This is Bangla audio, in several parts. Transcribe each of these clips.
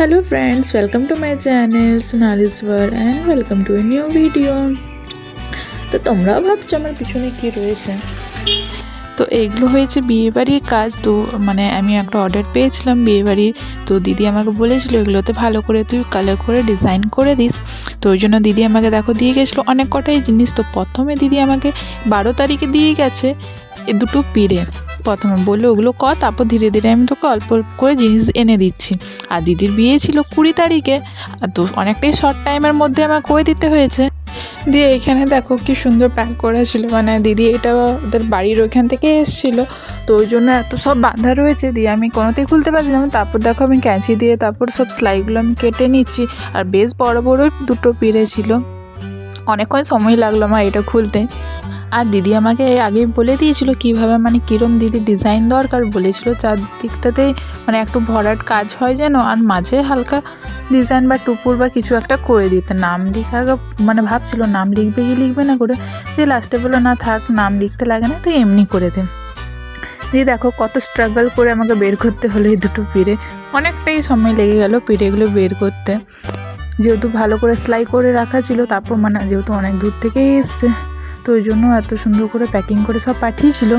Hello friends, welcome to my channel Sonali's World and welcome to a new video. তো তোমরাও ভাবছো আমার পিছনে কি রয়েছে। তো এইগুলো হয়েছে বিয়েবাড়ির কাজ। তো মানে আমি একটা অর্ডার পেয়েছিলাম বিয়েবাড়ির। তো দিদি আমাকে বলেছিল এগুলোতে ভালো করে তুই কালার করে ডিজাইন করে দিস। তো ওই জন্য দিদি আমাকে দেখো দিয়ে গেছিলো অনেক কটাই জিনিস। তো প্রথমে দিদি আমাকে 12 তারিখে দিয়ে গেছে এই দুটো পিড়ে। প্রথমে বললো ওগুলো তারপর ধীরে ধীরে আমি তোকে অল্প অল্প করে জিনিস এনে দিচ্ছি। আর দিদির বিয়ে ছিল 20 তারিখে। তো অনেকটাই শর্ট টাইমের মধ্যে আমাকে করে দিতে হয়েছে। দিয়ে এখানে দেখো কি সুন্দর প্যাক করা ছিল, মানে দিদি এটা ওদের বাড়ির ওইখান থেকে এসেছিলো। তো ওই জন্য এত সব বাঁধা রয়েছে, দিয়ে আমি কোনোতেই খুলতে পারছিলাম। তারপর দেখো আমি ক্যাঁচি দিয়ে তারপর সব সেলাইগুলো আমি কেটে নিচ্ছি। আর বেশ বড় বড় দুটো পিড়ে ছিল, অনেকক্ষণ সময় লাগলো আমার এটা খুলতে। আর দিদি আমাকে আগেই বলে দিয়েছিল কীভাবে মানে কীরম দিদির ডিজাইন দরকার, বলেছিল চারদিকটাতেই মানে একটু ভরাট কাজ হয় যেন, আর মাঝে হালকা ডিজাইন বা টুপুর বা কিছু একটা করে দিতে। নাম লিখে আগে মানে ভাবছিল নাম লিখবে কি লিখবে না করে, দিয়ে লাস্টে বললো না থাক, নাম লিখতে লাগে না, তুই এমনি করে দে। দিয়ে দেখো কত স্ট্রাগল করে আমাকে বের করতে হলো এই দুটো পিড়ে। অনেকটাই সময় লেগে গেল পিড়েগুলো বের করতে, যেহেতু ভালো করে সেলাই করে রাখা ছিল। তারপর মানে যেহেতু অনেক দূর থেকেই এসছে, তো ওই জন্য এত সুন্দর করে প্যাকিং করে সব পাঠিয়েছিল।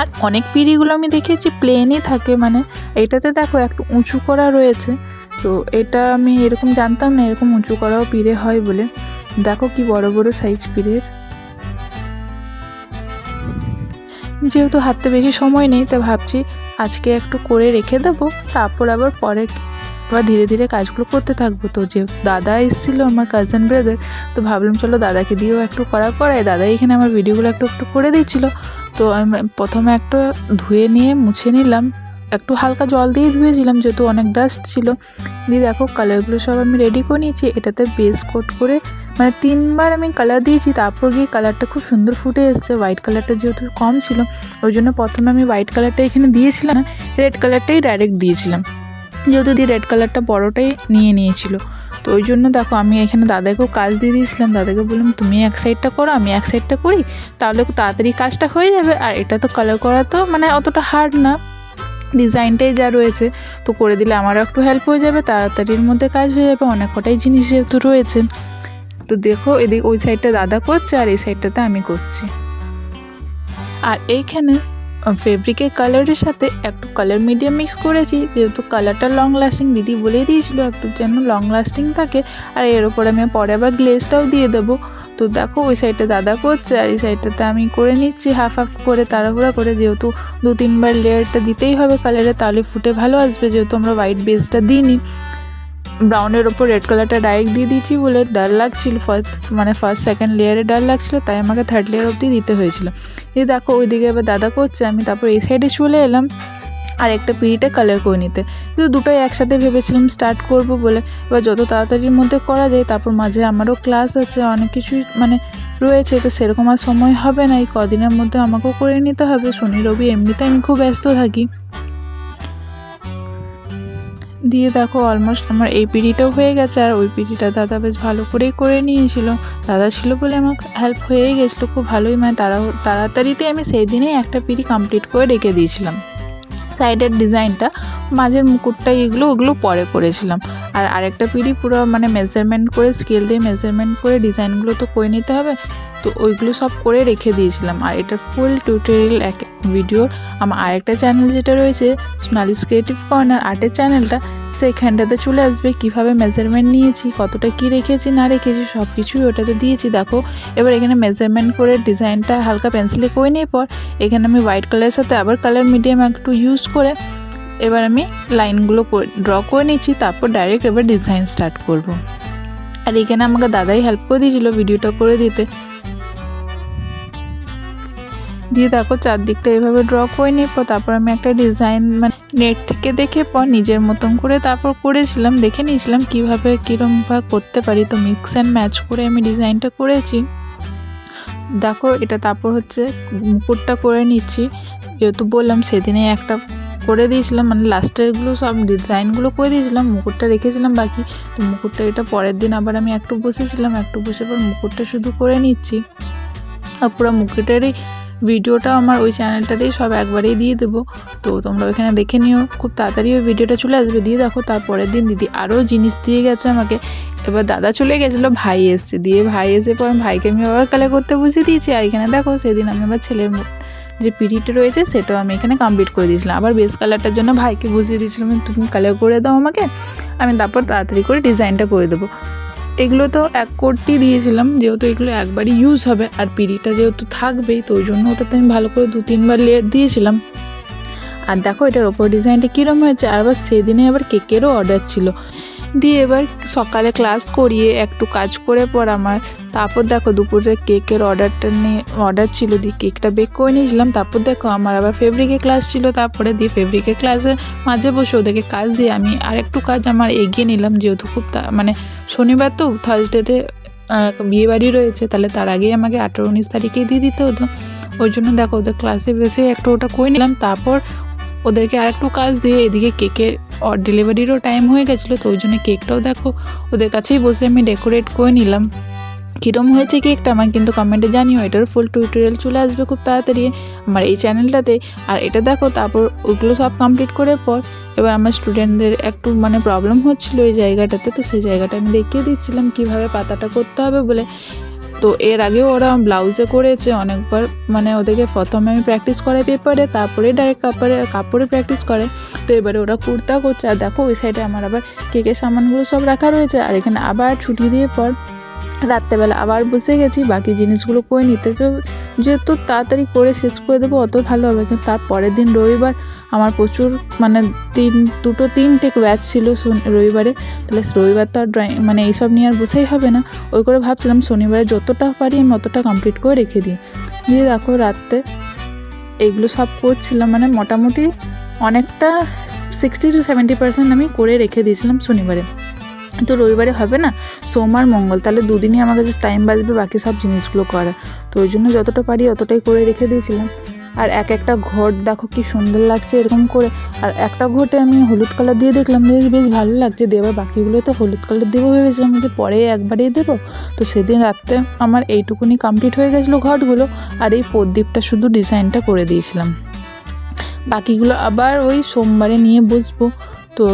আর অনেক পিড়িগুলো আমি দেখেছি প্লেনই থাকে, মানে এটাতে দেখো একটু উঁচু করা রয়েছে। তো এটা আমি এরকম জানতাম না এরকম উঁচু করাও পিড়ে হয় বলে। দেখো কি বড় বড় সাইজ পিড়ের। যেহেতু হাতে বেশি সময় নেই, তো ভাবছি আজকে একটু করে রেখে দেবো, তারপর আবার পরে ধীরে ধীরে কাজগুলো করতে থাকবো। তো যেহেতু দাদা এসেছিলো আমার কাজিন ব্রাদার, তো ভাবলাম চলো দাদাকে দিয়েও একটু করায়। দাদা এখানে আমার ভিডিওগুলো একটু একটু করে দিচ্ছিলো। তো আমি প্রথমে একটা ধুয়ে নিয়ে মুছে নিলাম, একটু হালকা জল দিয়ে ধুয়েছিলাম যেহেতু অনেক ডাস্ট ছিল। দিয়ে দেখো কালারগুলো সব আমি রেডি করে নিয়েছি। এটাতে বেস কোট করে মানে 3বার আমি কালার দিয়েছি, তারপর গিয়ে কালারটা খুব সুন্দর ফুটে এসছে। হোয়াইট কালারটা যেহেতু কম ছিল, ওই জন্য প্রথমে আমি হোয়াইট কালারটা এখানে দিয়েছিলাম না, রেড কালারটাই ডাইরেক্ট দিয়েছিলাম, যেহেতু দিয়ে রেড কালারটা বড়টাই নিয়েছিল। তো ওই জন্য দেখো আমি এখানে দাদাকেও কাজ দিয়ে দিয়েছিলাম। দাদাকে বললাম তুমি এক সাইডটা করো, আমি এক সাইডটা করি, তাহলে তাড়াতাড়ি কাজটা হয়ে যাবে। আর এটা তো কালার করা তো মানে অতটা হার্ড না, ডিজাইনটাই যা রয়েছে, তো করে দিলে আমারও একটু হেল্প হয়ে যাবে, তাড়াতাড়ির মধ্যে কাজ হয়ে যাবে, অনেক কটাই জিনিস যেহেতু রয়েছে। তো দেখো এদিকে ওই সাইডটা দাদা করছে আর এই সাইডটাতে আমি করছি। আর এইখানে ফেব্রিকের কালারের সাথে একটু কালার মিডিয়াম মিক্স করেছি, যেহেতু কালারটা লং লাস্টিং দিদি বলেই দিয়েছিল একটু যেন লং লাস্টিং থাকে। আর এর ওপর আমি পরে আবার গ্লেজটাও দিয়ে দেবো। তো দেখো ওই সাইডটা দাদা করছে আর এই সাইডটাতে আমি করে নিচ্ছি হাফ হাফ করে তাড়াহুড়া করে, যেহেতু 2-3বার লেয়ারটা দিতেই হবে কালারে, তাহলে ফুটে ভালো আসবে। যেহেতু আমরা হোয়াইট বেসটা দিইনি, ব্রাউনের ওপর রেড কালারটা ডাইরেক্ট দিয়ে দিয়েছি বলে ডাল লাগছিল, ফার্স্ট সেকেন্ড লেয়ারে ডাল লাগছিলো, তাই আমাকে 3rd লেয়ার অবধি দিতে হয়েছিল। এই দেখো ওইদিকে এবার দাদা করছে, আমি তারপর এই সাইডে চলে এলাম আর একটা পিড়িটা কালার করে নিতে। কিন্তু দুটোই একসাথে ভেবেছিলাম স্টার্ট করব বলে। এবার যত তাড়াতাড়ির মধ্যে করা যায়, তারপর মাঝে আমারও ক্লাস আছে, অনেক কিছুই মানে রয়েছে, তো সেরকম আর সময় হবে না। এই কদিনের মধ্যে আমাকেও করে নিতে হবে, শনি রবি এমনিতে আমি খুব ব্যস্ত থাকি। দিয়ে দেখো অলমোস্ট আমার এই পিড়িটাও হয়ে গেছে, আর ওই পিড়িটা দাদা বেশ ভালো করেই করে নিয়েছিল। দাদা ছিল বলে আমার হেল্প হয়েই গেছিলো খুব ভালোই, মানে তাড়াতাড়িতে আমি সেই দিনেই একটা পিড়ি কমপ্লিট করে রেখে দিয়েছিলাম। সাইডের ডিজাইনটা, মাঝের মুকুটটা ওগুলো পরে করেছিলাম। আর আরেকটা পিড়ি পুরো মানে মেজারমেন্ট করে স্কেল দিয়ে মেজারমেন্ট করে ডিজাইনগুলো তো করে নিতে হবে, তো ওইগুলো সব করে রেখে দিয়েছিলাম। আর এটার ফুল টিউটোরিয়াল এক ভিডিওর আমার আরেকটা চ্যানেল যেটা রয়েছে সোনালিস ক্রিয়েটিভ কর্নার আর্টের চ্যানেলটা, সেইখানটাতে চলে আসবে। কিভাবে মেজারমেন্ট নিয়েছি, কতটা কি রেখেছি না রেখেছি সব কিছুই ওটাতে দিয়েছি। দেখো এবার এখানে মেজারমেন্ট করে ডিজাইনটা হালকা পেন্সিলে করে নিয়ে পর এখানে আমি হোয়াইট কালারের সাথে আবার কালার মিডিয়াম একটু ইউজ করে এবার আমি লাইনগুলো ড্র করে নিচ্ছি, তারপর ডাইরেক্ট এবার ডিজাইন স্টার্ট করব। আর এখানে আমাকে দাদাই হেল্প করে দিয়েছিল ভিডিওটা করে দিতে। দিয়ে দেখো চারদিকটা এভাবে ড্র করে নিয়ে পর তারপর আমি একটা ডিজাইন মানে নেট থেকে দেখে পর নিজের মতন করে তারপর করেছিলাম, দেখে নিয়েছিলাম কীভাবে কীরমভাবে করতে পারি। তো মিক্স অ্যান্ড ম্যাচ করে আমি ডিজাইনটা করেছি। দেখো এটা তারপর হচ্ছে মুকুটটা করে নিচ্ছি, যেহেতু বললাম সেদিনে একটা করে দিয়েছিলাম, মানে লাস্টেরগুলো সব ডিজাইনগুলো করে দিয়েছিলাম, মুকুটটা রেখেছিলাম বাকি। তো মুকুটটা এটা পরের দিন আবার আমি একটু বসে পর মুকুটটা শুধু করে নিচ্ছি। আর পুরো মুকুটেরই ভিডিওটা আমার ওই চ্যানেলটাতেই সব একবারেই দিয়ে দেবো, তো তোমরা ওইখানে দেখে নিও। খুব তাড়াতাড়ি ওই ভিডিওটা চলে আসবে। দিয়ে দেখো তারপরের দিন দিদি আরও জিনিস দিয়ে গেছে আমাকে। এবার দাদা চলে গেছিলো, ভাই এসছে, দিয়ে ভাই এসে পর ভাইকে আমি আবার কালার করতে বসিয়ে দিয়েছি। আর এখানে দেখো সেদিন আমি আবার ছেলের যে পিরিয়ড রয়েছে সেটাও আমি এখানে কমপ্লিট করে দিয়েছিলাম। আবার বেস কালারটার জন্য ভাইকে বুঝিয়ে দিয়েছিলাম তুমি কালার করে দাও আমাকে, আমি তারপর তাড়াতাড়ি করে ডিজাইনটা করে দেবো। এগুলো তো এক কোটই দিয়েছিলাম, যেহেতু এগুলো একবারই ইউজ হবে আর পিরিটা যেহেতু থাকবেই, তো ওই জন্য ওটাতে আমি ভালো করে 2-3বার লেয়ার দিয়েছিলাম। আর দেখো এটার ওপর ডিজাইনটা কীরকম হয়েছে। আর আবার সেদিনে আবার কেকেরও অর্ডার ছিল। দিয়ে এবার সকালে ক্লাস করিয়ে একটু কাজ করে পর আমার, তারপর দেখো দুপুরে কেকের অর্ডার ছিল, দিয়ে কেকটা বেক করে নিয়েছিলাম। তারপর দেখো আমার আবার ফেব্রিকের ক্লাস ছিল, তারপরে দিয়ে ফেব্রিকের ক্লাসে মাঝে বসে ওদেরকে কাজ দিয়ে আমি আর একটু কাজ আমার এগিয়ে নিলাম, যেহেতু খুব মানে শনিবার তো থার্সডেতে বিয়েবাড়ি রয়েছে, তাহলে তার আগেই আমাকে 18-19 তারিখেই দিয়ে দিতে হতো। ওই জন্য দেখো ওদের ক্লাসে বসে একটু ওটা করে নিলাম। তারপর ওদেরকে আরেকটু কাজ দিয়ে এদিকে কেকের ডেলিভারিরও টাইম হয়ে গেছিলো, তো ওই জন্য কেকটাও দেখো ওদের কাছেই বসে আমি ডেকোরেট করে নিলাম। কীরকম হয়েছে কেকটা আমার কিন্তু কমেন্টে জানিও। এটার ফুল টিউটোরিয়াল চলে আসবে খুব তাড়াতাড়ি আমার এই চ্যানেলটাতে। আর এটা দেখো তারপর ওগুলো সব কমপ্লিট করার পর এবার আমার স্টুডেন্টদের একটু মানে প্রবলেম হচ্ছিলো এই জায়গাটাতে, তো সেই জায়গাটা আমি দেখিয়ে দিচ্ছিলাম কীভাবে পাতাটা করতে হবে বলে। তো এর আগেও ওরা ব্লাউজে করেছে অনেকবার, মানে ওদেরকে প্রথমে আমি প্র্যাকটিস করাই পেপারে, তারপরে ডাইরেক্ট কাপড়ে প্র্যাকটিস করে। তো এবারে ওরা কুর্তা করছে। আর দেখো ওই সাইডে আমার আবার কেকের সামানগুলো সব রাখা রয়েছে। আর এখানে আবার ছুটি দিয়ে পর রাত্রেবেলা আবার বসে গেছি বাকি জিনিসগুলো করে নিতে। তো যেহেতু তাড়াতাড়ি করে শেষ করে দেবো অত ভালো হবে, কিন্তু তার পরের দিন রবিবার আমার প্রচুর মানে 3টে ব্যাচ ছিল রবিবারে, তাহলে রবিবার তো আর ড্রয়িং মানে এইসব নিয়ে আর বসেই হবে না। ওই করে ভাবছিলাম শনিবারে যতটা পারি আমি অতটা কমপ্লিট করে রেখে দিই। দিয়ে দেখো রাত্রে এইগুলো সব করছিলাম, মানে মোটামুটি অনেকটা 60-70% আমি করে রেখে দিয়েছিলাম শনিবারে। তো রবিবারে হবে না, সোমবার মঙ্গল, তাহলে দুদিনই আমার কাছে টাইম বাঁচবে বাকি সব জিনিসগুলো করার। তো ওই জন্য যতটা পারি অতটাই করে রেখে দিয়েছিলাম। আর একটা ঘট দেখো কি সুন্দর লাগছে এরকম করে। আর একটা ঘটে আমি হলুদ কালার দিয়ে দেখলাম যে বেশ ভালো লাগছে, দিয়ে আবার বাকিগুলো তো হলুদ কালার দেবো ভেবেছিলাম যে পরে একবারেই দেবো। তো সেদিন রাত্রে আমার এইটুকুনি কমপ্লিট হয়ে গেছিলো ঘটগুলো। আর এই প্রদীপটা শুধু ডিজাইনটা করে দিয়েছিলাম, বাকিগুলো আবার ওই সোমবারে নিয়ে বসবো। তো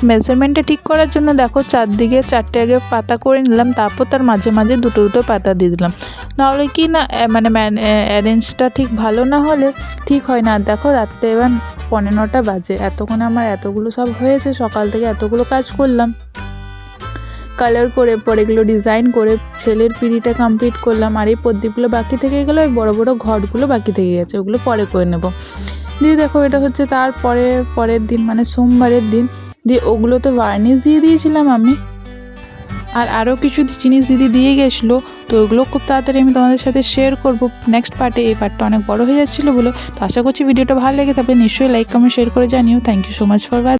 মেজারমেন্টটা ঠিক করার জন্য দেখো চারদিকে 4টে আগে পাতা করে নিলাম, তারপর তার মাঝে মাঝে দুটো পাতা দিয়ে দিলাম। নাহলে কি না মানে অ্যারেঞ্জটা ঠিক ভালো না হলে ঠিক হয় না। দেখো রাত্রে এবার 9:15 বাজে, এতক্ষণে আমার এতগুলো সব হয়েছে, সকাল থেকে এতগুলো কাজ করলাম, কালার করে পরে এগুলো ডিজাইন করে ছেলের পিড়িটা কমপ্লিট করলাম। আর এই প্রদীপগুলো বাকি থেকে গেলো, ওই বড় বড় ঘটগুলো বাকি থেকে গেছে, ওগুলো পরে করে নেব। দিয়ে দেখো এটা হচ্ছে পরের দিন মানে সোমবারের দিন। দিয়ে ওগুলোতে ভার্নিশ দিয়ে দিয়েছিলাম আমি। আর আরও কিছু জিনিস দিদি দিয়ে গেছিলো, তো ওগুলো খুব তাড়াতাড়ি আমি তোমাদের সাথে শেয়ার করব নেক্সট পার্টে। এই পার্টটা অনেক বড় হয়ে যাচ্ছিলো বলে। তো আশা করছি ভিডিওটা ভালো লেগে থাকবে, নিশ্চয়ই লাইক কমেন্ট শেয়ার করে জানিও। Thank you so much for watching.